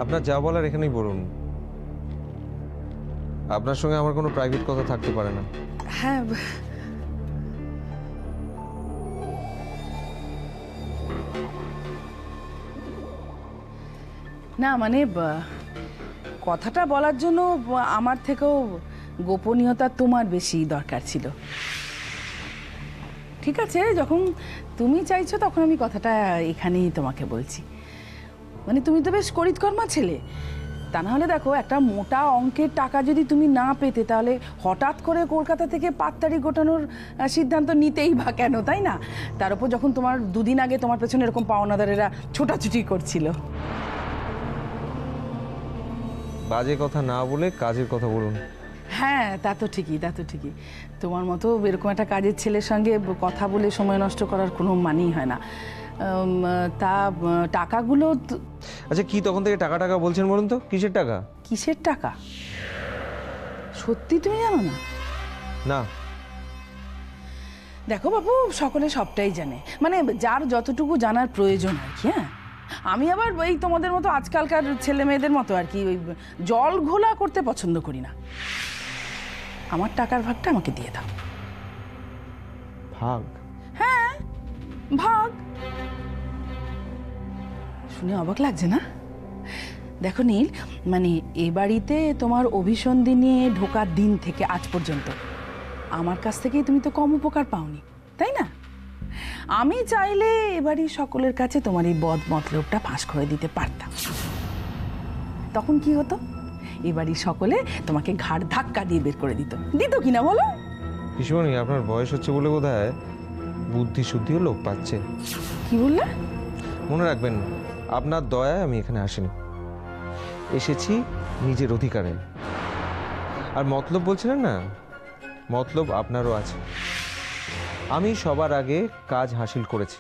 আপনার যা বলার এখানেই বলুন। আপনার সঙ্গে আমার কোনো প্রাইভেট কথা থাকতে পারে না। হ্যাঁ, না মানে কথাটা বলার জন্য আমার থেকেও গোপনীয়তা তোমার বেশি দরকার ছিল। ঠিক আছে, যখন তুমি চাইছো তখন আমি কথাটা এখানেই তোমাকে বলছি। মানে তুমি তো বেশ করিতকর্মা ছেলে, তা না হলে দেখো একটা মোটা অঙ্কের টাকা যদি তুমি না পেতে তাহলে হঠাৎ করে কলকাতা থেকে পাত্তারি গোটানোর সিদ্ধান্ত নিতেই বা কেন, তাই না? তার উপর যখন তোমার দুদিন আগে তোমার পেছনে এরকম পাওনাদারেরা ছোটাছুটি করছিল। বাজে কথা না বলে কাজের কথা বলুন। হ্যাঁ, তা তো ঠিকই, তা তো ঠিকই। তোমার মতো এরকম একটা কাজের ছেলের সঙ্গে কথা বলে সময় নষ্ট করার কোনো মানেই হয় না। তা টাকাগুলো আচ্ছা, কি তখন থেকে টাকা টাকা বলছেন বলুন তো? কিসের টাকা? কিসের টাকা? সত্যি তুমি জানো না? না। দেখো বাবু, সকলে সবটাই জানে, মানে যার যতটুকু জানার প্রয়োজন আর কি। হ্যাঁ, আমি আবার ওই তোমাদের মতো আজকালকার ছেলে মেয়েদের মতো আর কি ওই জল ঘোলা করতে পছন্দ করি না। আমার টাকার ভাগটা আমাকে দিয়ে দাও। ভাগ? হ্যাঁ, ভাগ। শুনে অবাক লাগছে না? দেখো নীল, মানে এ বাড়িতে তোমার অভিসন্ধি নিয়ে ঢোকার দিন থেকে আজ পর্যন্ত আমার কাছ থেকেই তুমি তো কম উপকার পাওনি, তাই না? আমি চাইলে এবারই সকলের কাছে তোমার এই বদ মতলবটা ফাঁস করে দিতে পারতাম। তখন কি হতো? এবারই সকলে তোমাকে ঘাড় ধাক্কা দিয়ে বের করে দিত কিনা বলো? পিসিমণি, আপনার বয়স হচ্ছে বলে বোধহয় বুদ্ধি শুদ্ধিও লোক পাচ্ছে। কি বললে? মনে রাখবেন, আপনার দয়ায় আমি এখানে আসিনি, এসেছি নিজের অধিকারে। আর মতলব বলছিলেন না, মতলব আপনারও আছে। আমি সবার আগে কাজ হাসিল করেছি,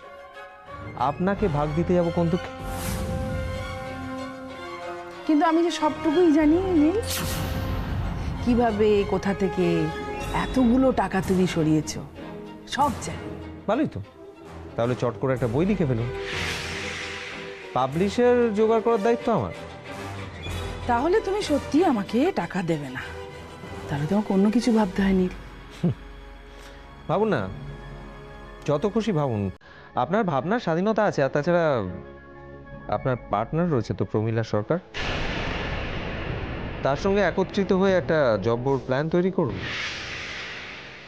আপনাকে ভাগ দিতে যাবো কোন দুঃখে? কিন্তু আমি যে সবটুকুই জানি নীল, কিভাবে কোথা থেকে এতগুলো টাকা তুমি সরিয়েছো সব জানি। ভালোই তো, তাহলে চট করে একটা বই লিখে ফেলুন। পাবলিশের জোগাড় করার দায়িত্ব আমার। তাহলে তুমি সত্যি আমাকে টাকা দেবে না? তাহলে তোমাকে অন্য কিছু ভাবতে হয়নি। ভাবুন না, যত খুশি ভাবুন, আপনার ভাবনার স্বাধীনতা আছে। আর তাছাড়া আপনার পার্টনার রয়েছে তো, প্রমীলা সরকার, তার সঙ্গে একত্রিত হয়ে একটা জব্বর প্ল্যান তৈরি করুন।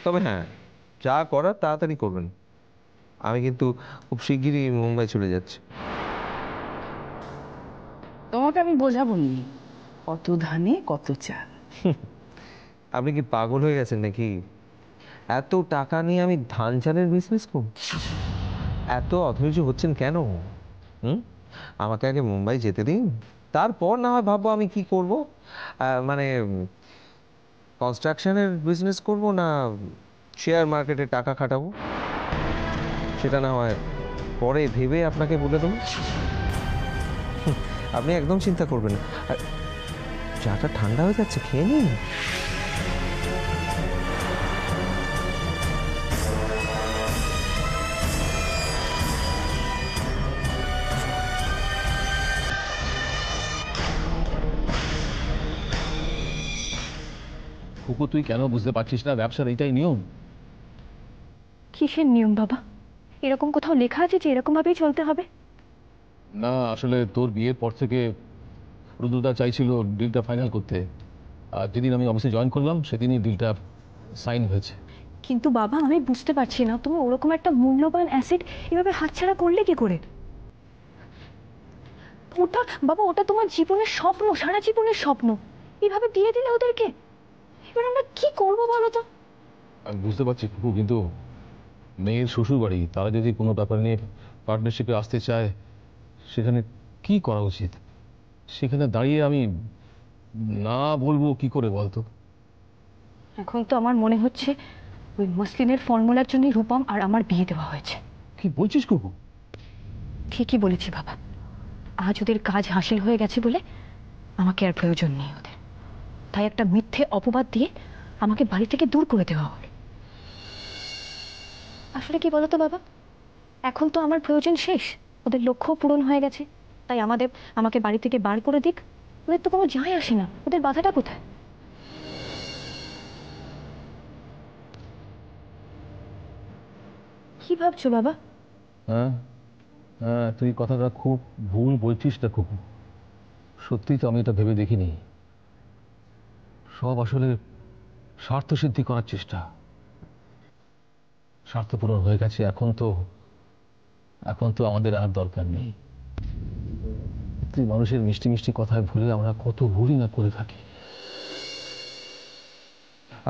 তবে হ্যাঁ, যা করার তাড়াতাড়ি করবেন। আমি কিন্তু খুব শিগগিরই মুম্বাই চলে যাচ্ছি। তোমাকে আমি বোঝাবো নি, কত ধানে কত চাল। আপনি কি পাগল হয়ে গেছেন নাকি? এত টাকা নিয়ে আমি ধান চালের বিজনেস করব? এত অধৈর্য হচ্ছেন কেন? হুম, আমাকে আগে মুম্বাই যেতে দিন, তারপর না হয় ভাববো আমি কি করব। মানে কনস্ট্রাকশনের বিজনেস করব না শেয়ার মার্কেটে টাকা খাটাবো, সেটা না হয় পরে ভেবে আপনাকে বলে দেবো। আপনি একদম চিন্তা করবেন না। আর চাটা ঠান্ডা হয়ে যাচ্ছে, খেয়ে নিন। ফুকু, তুই কেন বুঝতে পারছিস না ব্যবসার এটাই নিয়ম? কিসের নিয়ম বাবা? এরকম কোথাও লেখা আছে যে এরকম ভাবেই চলতে হবে? না, আসলে তোর বিয়ের পর থেকে রুদ্রদা চাইছিল ডিলটা ফাইনাল করতে, আর যেদিন আমি অফিসে জয়েন করলাম সেদিনই ডিলটা সাইন হয়েছে। কিন্তু বাবা, আমি বুঝতে পারছি না, তুমি ওরকম একটা মূল্যবান অ্যাসেট এভাবে হাতছাড়া করলে কি করে? ওটা বাবা, ওটা তোমার জীবনের স্বপ্ন, সারা জীবনের স্বপ্ন, এভাবে দিয়ে দিলে ওদেরকে। এবার আমরা কি করবো বলো তো? আমি বুঝতে পারছি ফুকু, কিন্তু মেয়ের শ্বশুর বাড়ি, তারা যদি কোনো ব্যাপার নিয়ে পার্টনারশিপে আসতে চায়, সেখানে কি করা উচিত? সেখানে দাঁড়িয়ে আমি না বলবো কি করে বলতো? এখন তো আমার মনে হচ্ছে ওই মসলিনের ফর্মুলার জন্যই রূপম আর আমার বিয়ে দেওয়া হয়েছে। কি বলছিস কুকু? ঠিকই বলেছি বাবা, আজ ওদের কাজ হাসিল হয়ে গেছে বলে আমাকে আর প্রয়োজন নেই ওদের, তাই একটা মিথ্যে অপবাদ দিয়ে আমাকে বাড়ি থেকে দূর করে দেওয়া হবে। আসলে কি বলতো বাবা, এখন তো আমার প্রয়োজন শেষ, ওদের লক্ষ্য পূরণ হয়ে গেছে, তাই আমাকে বাড়ি থেকে বার করে দিক, ওদের তো কোনো যায় আসে না, ওদের বাধাটা কোথায়? কি ভাবছো বাবা? হ্যাঁ, হ্যাঁ, তুই কথাটা খুব ভুল বলছিস না খুব। সত্যি তো আমি এটা ভেবে দেখিনি। সব আসলে স্বার্থ সিদ্ধি করার চেষ্টা। স্বার্থ পূরণ হয়ে গেছে, এখন তো আমাদের আর দরকার নেই। তুই মানুষের মিষ্টি মিষ্টি কথায় ভুলে আমরা কত ভুলই না করে থাকি।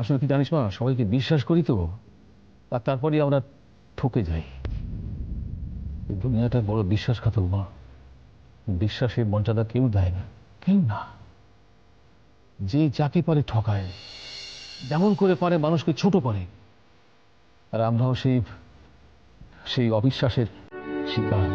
আসলে কি জানিস মা, সবাইকে বিশ্বাস করি তো, আর তারপরেই আমরা ঠকে যাই। এই দুনিয়াটা বড় বিশ্বাসঘাতক মা। বিশ্বাসের মর্যাদা কেউ দেয় না, কেউ না। যে যাকে পারে ঠকায়, যেমন করে পারে মানুষকে ছোট করে। আর আমরাও সেই অবিশ্বাসের শিকার।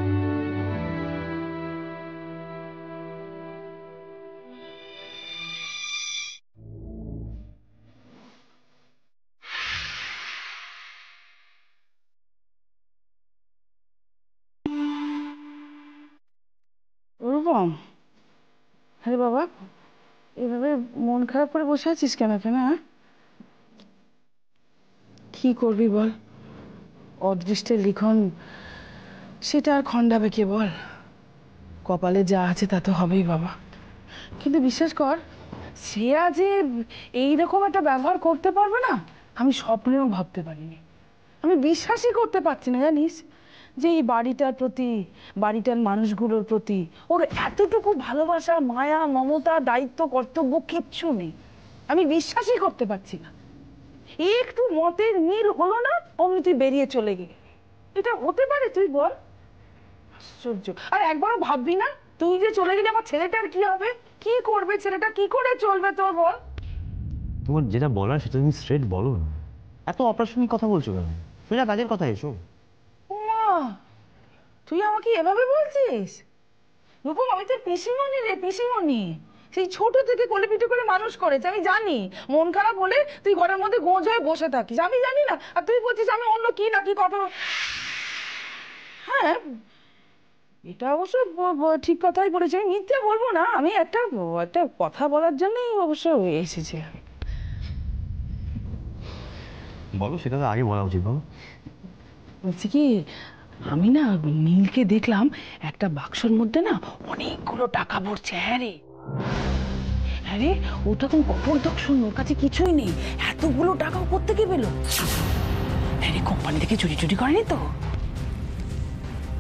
রূপম, আরে বাবা, এভাবে মন খারাপ করে বসে আছিস কেন এখানে? কি করবি বল? অদৃষ্টের লিখন সেটা আর খণ্ডাবে কে বল? কপালে যা আছে তা তো হবেই বাবা। কিন্তু বিশ্বাস কর, শ্রেয়া যে এইরকম একটা ব্যবহার করতে পারবে না, আমি স্বপ্নেও ভাবতে পারিনি। আমি বিশ্বাসই করতে পারছি না জানিস, যে এই বাড়িটার প্রতি, বাড়িটার মানুষগুলোর প্রতি ওর এতটুকু ভালোবাসা, মায়া, মমতা, দায়িত্ব, কর্তব্য কিচ্ছু নেই। আমি বিশ্বাসই করতে পারছি না। একটু মতের মিল হলো না, অমনি তুই বেরিয়ে চলে গেলি। এটা হতে পারে তুই বল? আশ্চর্য। আর একবারও ভাববি না তুই যে চলে গেলি আমার ছেলেটার কি হবে? কি করবে ছেলেটা? কি করে চলবে তোর বল? তোমার যেটা বলার সেটা তুমি স্ট্রেট বলো না। এত অপ্রাসঙ্গিক কথা বলছো কেন? সোজা কাজের কথা এসো। মা, তুই আমাকে এভাবে বলছিস? রূপম, আমি তোর পিসিমণি রে, পিসিমণি। সেই ছোট থেকে কোলে পিঠে করে মানুষ করেছে, আমি জানি। মন খারাপ হলে তুই ঘরের মধ্যে গোঁজ হয়ে বসে থাকিস, আমি জানি না? আর তুই বলছিস আমি অন্য কি না কি কথা। হ্যাঁ, এটা অবশ্য ঠিক কথাই বলেছি, আমি মিথ্যে বলবো না। আমি একটা একটা কথা বলার জন্যই অবশ্য এসেছি। বলো, সেটা তো আগে বলা উচিত। বলো। বলছি কি, আমি না নীলকে দেখলাম একটা বাক্সর মধ্যে না অনেকগুলো টাকা ভরছে। হ্যাঁ রে, হ্যাঁ রে, ও তখন কপর দর্শন, ওর কাছে কিছুই নেই, এতগুলো টাকা ও কোত্থেকে পেলো? হ্যাঁ রে, কোম্পানি থেকে চুরি চুরি করেনি তো?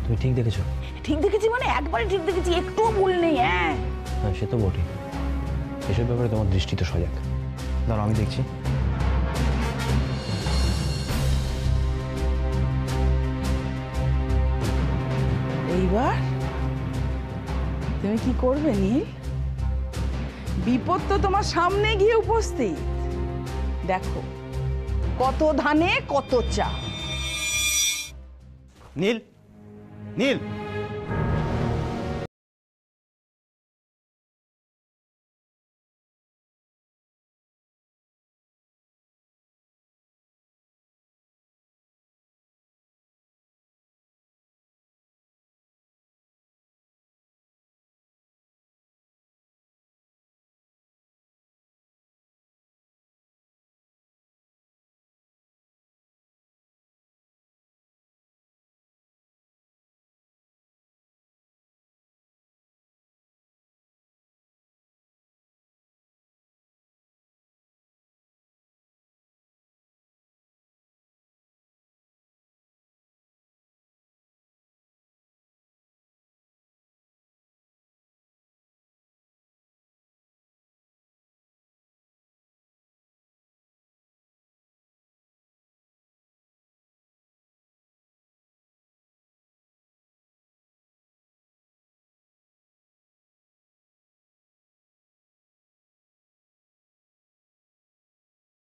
তুমি ঠিক দেখেছো? ঠিক দেখেছি মানে একবারে ঠিক দেখেছি, একটুও ভুল নেই। হ্যাঁ হ্যাঁ, সে তো বটে। এসব ব্যাপারে তোমার দৃষ্টি তো সজাগ। দাঁড়াও, আমি দেখছি। এইবার তুমি কি করবে নীল? বিপদ তো তোমার সামনে গিয়ে উপস্থিত। দেখো, কত ধানে কত চা। নীল, নীল।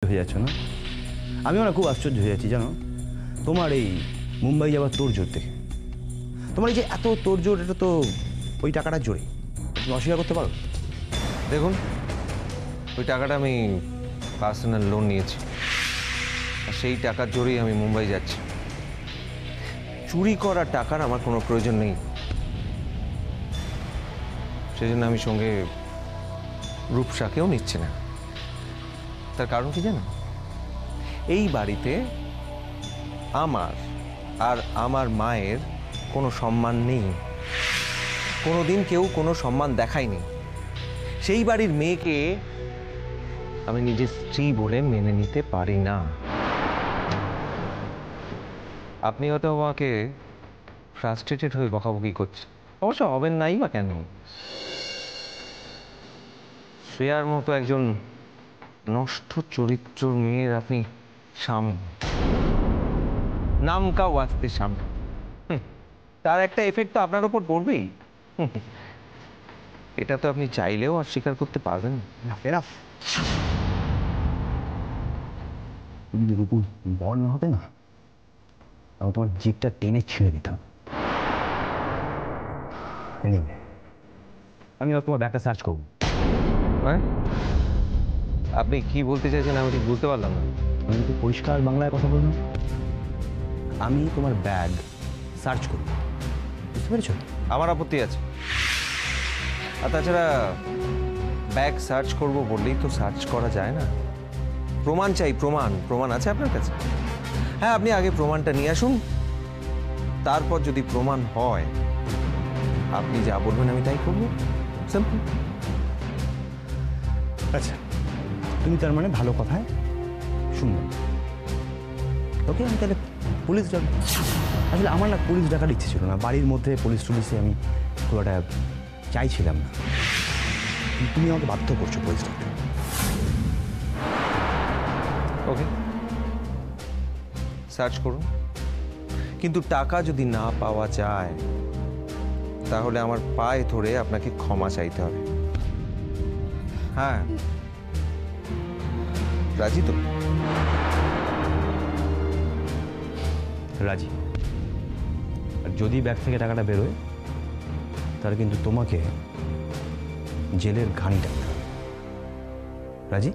হয়ে যাচ্ছ না? আমিও না খুব আশ্চর্য হয়ে যাচ্ছি জানো, তোমার এই মুম্বাই যাওয়ার তোড়জোড় দেখে। তোমার এই যে এত তোড়জোড়, এটা তো ওই টাকাটার জোরে। তুমি অস্বীকার করতে পারো? দেখুন, ওই টাকাটা আমি পার্সোনাল লোন নিয়েছি, আর সেই টাকার জোরেই আমি মুম্বাই যাচ্ছি। চুরি করা টাকার আমার কোনো প্রয়োজন নেই। সেজন্য আমি সঙ্গে রূপসাকেও নিচ্ছি না। তার কারণ কি জানো? এই বাড়িতে আমার আর আমার মায়ের কোনো সম্মান নেই, কোনোদিন কেউ কোনো সম্মান দেখায়নি। সেই বাড়ির মেয়েকে আমি নিজের স্ত্রী বলে মেনে নিতে পারি না। আপনি হয়তো আমাকে ফ্রাস্ট্রেটেড হয়ে বকাবকি করছেন, অবশ্য হবেন নাই বা কেন? শ্রেয়ার মতো একজন নষ্ট চরিত্র মেয়ের আপনি স্বামী, নাম কা ওয়াস্তে স্বামী, তার একটা এফেক্ট তো আপনার ওপর পড়বেই। এটা তো আপনি চাইলেও অস্বীকার করতে পারবেন না। এরাফ, তুমি যদি রূপুর বর না হতে না, আমি তোমার জিপটা টেনে ছিঁড়ে দিতাম। Anyway, আমি আর তোমার ব্যাগটা সার্চ করবো। হ্যাঁ? আপনি কি বলতে চাইছেন আমি ঠিক বুঝতে পারলাম না। আমি একটু পরিষ্কার বাংলায় কথা বললাম। আমি তোমার ব্যাগ সার্চ করব, বুঝতে পেরেছো? আমার আপত্তি আছে। আর তাছাড়া ব্যাগ সার্চ করব বললেই তো সার্চ করা যায় না, প্রমাণ চাই। প্রমাণ আছে আপনার কাছে? হ্যাঁ, আপনি আগে প্রমাণটা নিয়ে আসুন, তারপর যদি প্রমাণ হয় আপনি যা বলবেন আমি তাই করবো। সিম্পল। আচ্ছা, তুমি তার মানে ভালো কথায় শুনবে। ওকে, আমি তাহলে পুলিশ ডাক। আসলে আমার না পুলিশ ডাকার ইচ্ছে ছিল না, বাড়ির মধ্যে পুলিশে আমি খুব একটা চাইছিলাম না। তুমি আমাকে বাধ্য করছো পুলিশ ডাকতে। ওকে, সার্চ করুন, কিন্তু টাকা যদি না পাওয়া যায় তাহলে আমার পায়ে ধরে আপনাকে ক্ষমা চাইতে হবে। হ্যাঁ, রাজি তো? রাজি। আর যদি ব্যাগ থেকে টাকাটা বেরোয় তাহলে কিন্তু তোমাকে জেলের ঘানি টানতে হবে। রাজি?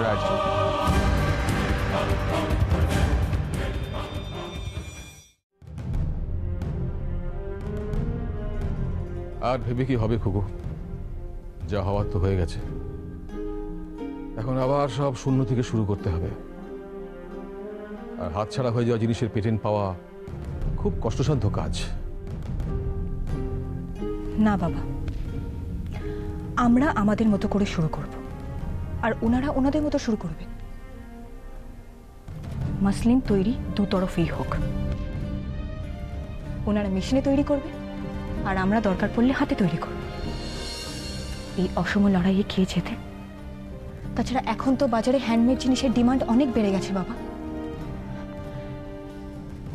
রাজি। আর ভেবে কি হবে খুকু, যা হওয়ার তো হয়ে গেছে। এখন আবার সব শূন্য থেকে শুরু করতে হবে। আর হাতছাড়া হয়ে যাওয়া জিনিসের পেটেন্ট পাওয়া খুব কষ্টসাধ্য কাজ। না বাবা, আমরা আমাদের মতো করে শুরু করব, আর ওনারা ওনাদের মতো শুরু করবে। মাসলিন তৈরি দুতরফেই হোক। ওনারা মেশিনে তৈরি করবে আর আমরা দরকার পড়লে হাতে তৈরি করব। এই অসম লড়াইয়ে খেয়ে যেতে। তাছাড়া এখন তো বাজারে হ্যান্ডমেড জিনিসের ডিমান্ড অনেক বেড়ে গেছে বাবা।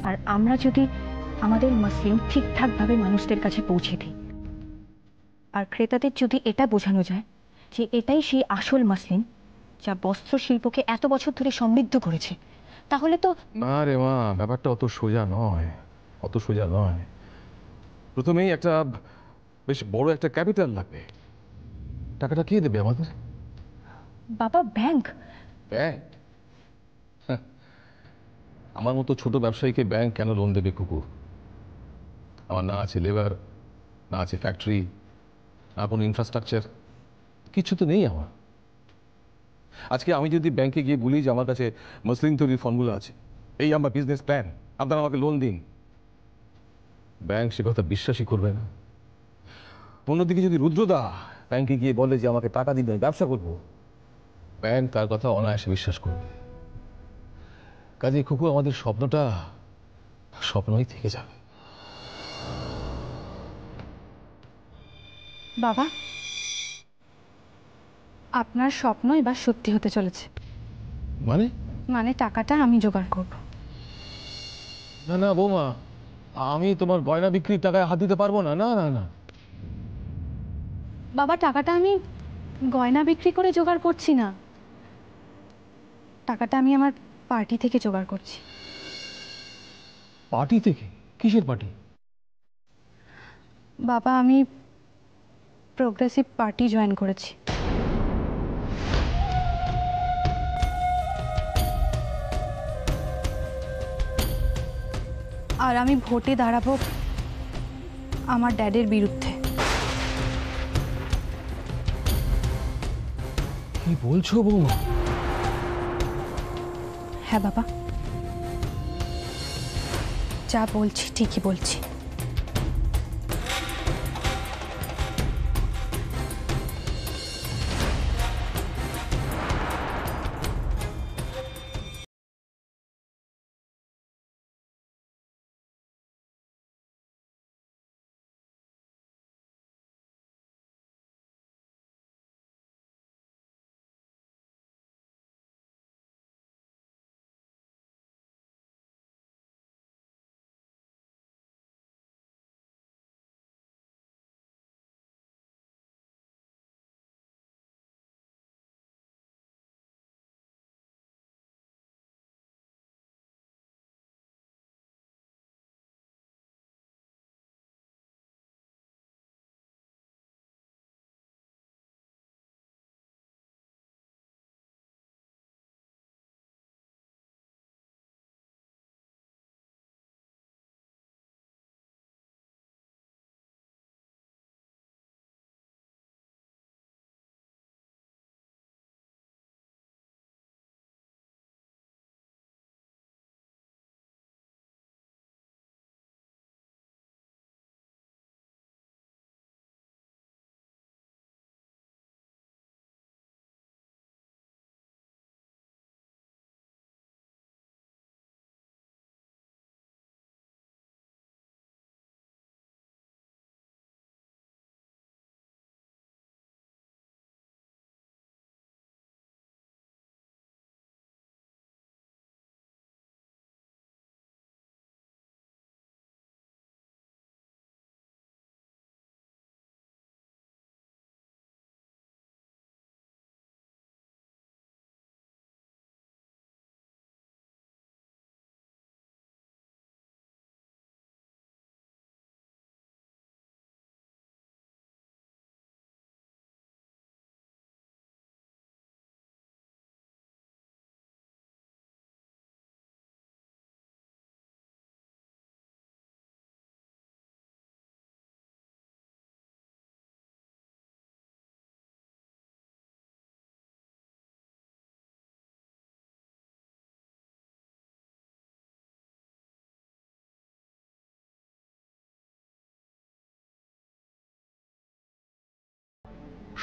আর আমরা যদি আমাদের মাসলিন ঠিকঠাকভাবে মানুষদের কাছে পৌঁছে দিই, আর ক্রেতাদের যদি এটা বোঝানো যায় যে এটাই সেই আসল মাসলিন যা বস্ত্র শিল্পকে এত বছর ধরে সমৃদ্ধ করেছে, তাহলে তো। না রে মা, ব্যাপারটা অত সোজা নয়, অত সোজা নয়। প্রথমেই একটা বেশ বড় একটা ক্যাপিটাল লাগবে। টাকাটা কে দেবে আমাদের? বাবা, ব্যাংক। ব্যাংক? আমার মতো ছোট ব্যবসায়ীকে ব্যাংক কেন লোন দেবে কুকুর? আমার না আছে লেবার, না আছে ফ্যাক্টরি, না কোনো ইনফ্রাস্ট্রাকচার, কিছু তো নেই আমার। আজকে আমি যদি ব্যাংকে গিয়ে বলি যে আমার কাছে মসলিন তৈরির ফর্মুলা আছে, এই আমার বিজনেস প্ল্যান, আপনারা আমাকে লোন দিন, ব্যাংক সে কথা বিশ্বাসই করবে না। অন্যদিকে যদি রুদ্রদা ব্যাংকে গিয়ে বলে যে আমাকে টাকা দিন, আমি ব্যবসা করবো, ব্যাংক তার কথা অনায়াসে বিশ্বাস করবে। কাজে খুকু, আমাদের স্বপ্নটা স্বপ্নই থেকে যাবে। বাবা, আপনার স্বপ্ন এবার সত্যি হতে চলেছে। মানে টাকাটা আমি জোগাড় করব। না না বৌমা, আমি তোমার গয়না বিক্রির টাকায় হাত দিতে পারবো না। না না না বাবা, টাকাটা আমি গয়না বিক্রি করে জোগাড় করছি না, টাকাটা আমি আমার পার্টি থেকে জোগাড় করছি। পার্টি থেকে? কিসের পার্টি? বাবা, আমি প্রোগ্রেসিভ পার্টি জয়েন করেছি। আর আমি ভোটে দাঁড়াবো আমার ড্যাডের বিরুদ্ধে। কি বলছো বৌমা? হ্যাঁ বাবা, যা বলছি ঠিকই বলছি।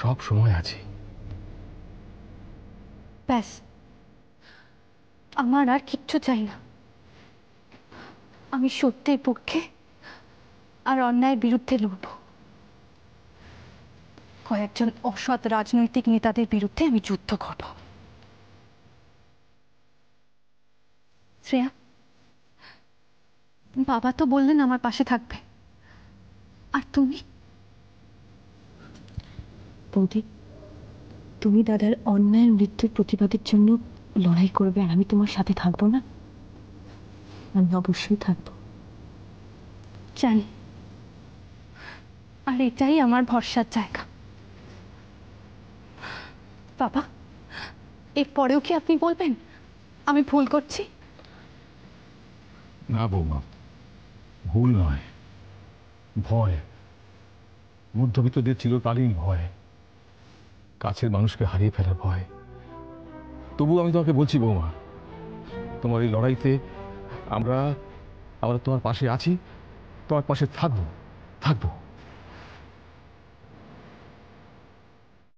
সব সময় আছি। ব্যাস, আমার আর কিচ্ছু চাই না। আমি সত্যের পক্ষে আর অন্যায়ের বিরুদ্ধে লড়ব। কয়েকজন অসৎ রাজনৈতিক নেতাদের বিরুদ্ধে আমি যুদ্ধ করব। শ্রেয়া, বাবা তো বললেন আমার পাশে থাকবে, আর তুমি? বৌদি, তুমি দাদার অন্যায় মৃত্যুর প্রতিবাদের জন্য লড়াই করবে আর আমি তোমার সাথে থাকবো না? আমি অবশ্যই থাকবো। জানি, আর এটাই আমার ভরসার জায়গা। বাবা, এরপরেও কি আপনি বলবেন আমি ভুল করছি? না বৌমা, ভুল নয়, ভয়। মধ্যবিত্তদের চিরকালীন ভয়, কাছের মানুষকে হারিয়ে ফেলার ভয়। তবু আমি তোমাকে বলছি বৌমা, তোমার এই লড়াইতে আমরা আমরা তোমার পাশে আছি, তোমার পাশে থাকবো থাকবো।